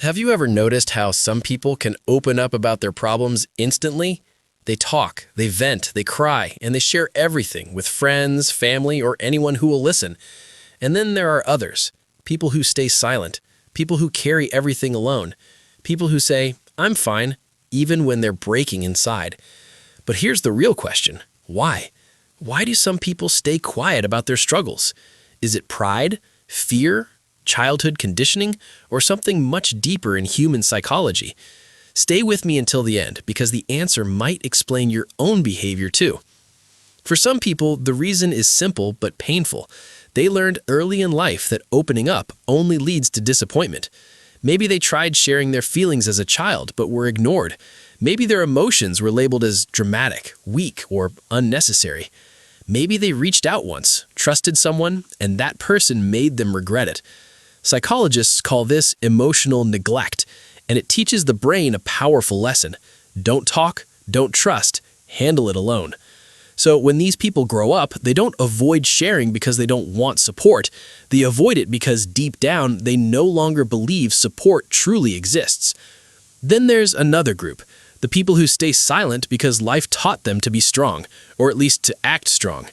Have you ever noticed how some people can open up about their problems instantly? They talk, they vent, they cry, and they share everything with friends, family, or anyone who will listen. And then there are others, people who stay silent, people who carry everything alone, people who say, "I'm fine," even when they're breaking inside. But here's the real question. Why? Why do some people stay quiet about their struggles? Is it pride, fear, childhood conditioning, or something much deeper in human psychology? Stay with me until the end, because the answer might explain your own behavior too. For some people, the reason is simple but painful. They learned early in life that opening up only leads to disappointment. Maybe they tried sharing their feelings as a child but were ignored. Maybe their emotions were labeled as dramatic, weak, or unnecessary. Maybe they reached out once, trusted someone, and that person made them regret it. Psychologists call this emotional neglect, and it teaches the brain a powerful lesson. Don't talk, don't trust, handle it alone. So when these people grow up, they don't avoid sharing because they don't want support. They avoid it because deep down, they no longer believe support truly exists. Then there's another group, the people who stay silent because life taught them to be strong, or at least to act strong.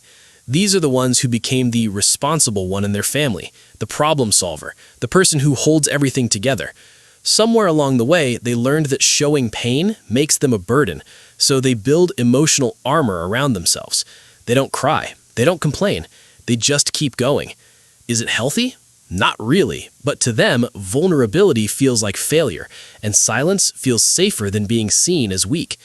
These are the ones who became the responsible one in their family, the problem solver, the person who holds everything together. Somewhere along the way, they learned that showing pain makes them a burden, so they build emotional armor around themselves. They don't cry, they don't complain, they just keep going. Is it healthy? Not really, but to them, vulnerability feels like failure, and silence feels safer than being seen as weak.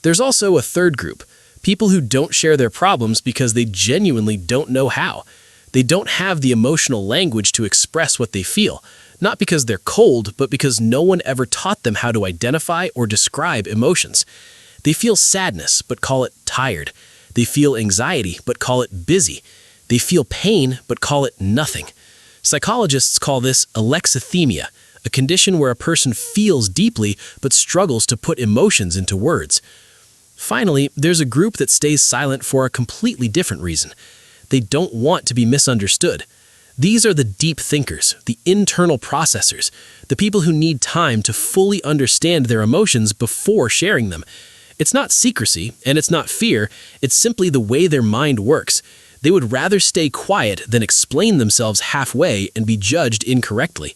There's also a third group, people who don't share their problems because they genuinely don't know how. They don't have the emotional language to express what they feel, not because they're cold, but because no one ever taught them how to identify or describe emotions. They feel sadness, but call it tired. They feel anxiety, but call it busy. They feel pain, but call it nothing. Psychologists call this alexithymia, a condition where a person feels deeply but struggles to put emotions into words. Finally, there's a group that stays silent for a completely different reason. They don't want to be misunderstood. These are the deep thinkers, the internal processors, the people who need time to fully understand their emotions before sharing them. It's not secrecy, and it's not fear, it's simply the way their mind works. They would rather stay quiet than explain themselves halfway and be judged incorrectly.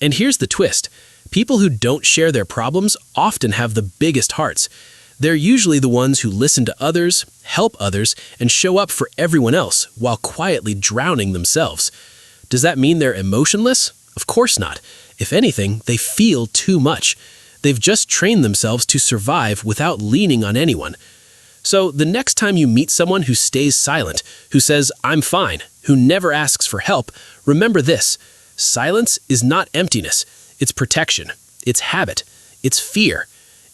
And here's the twist. People who don't share their problems often have the biggest hearts. They're usually the ones who listen to others, help others, and show up for everyone else while quietly drowning themselves. Does that mean they're emotionless? Of course not. If anything, they feel too much. They've just trained themselves to survive without leaning on anyone. So the next time you meet someone who stays silent, who says, "I'm fine," who never asks for help, remember this: silence is not emptiness. It's protection. It's habit. It's fear.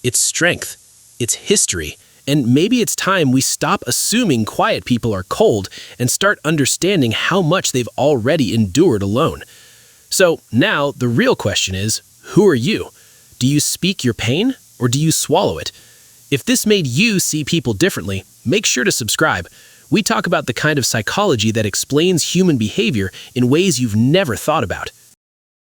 It's strength. It's history. And maybe it's time we stop assuming quiet people are cold and start understanding how much they've already endured alone. So now the real question is, who are you? Do you speak your pain or do you swallow it? If this made you see people differently, make sure to subscribe. We talk about the kind of psychology that explains human behavior in ways you've never thought about.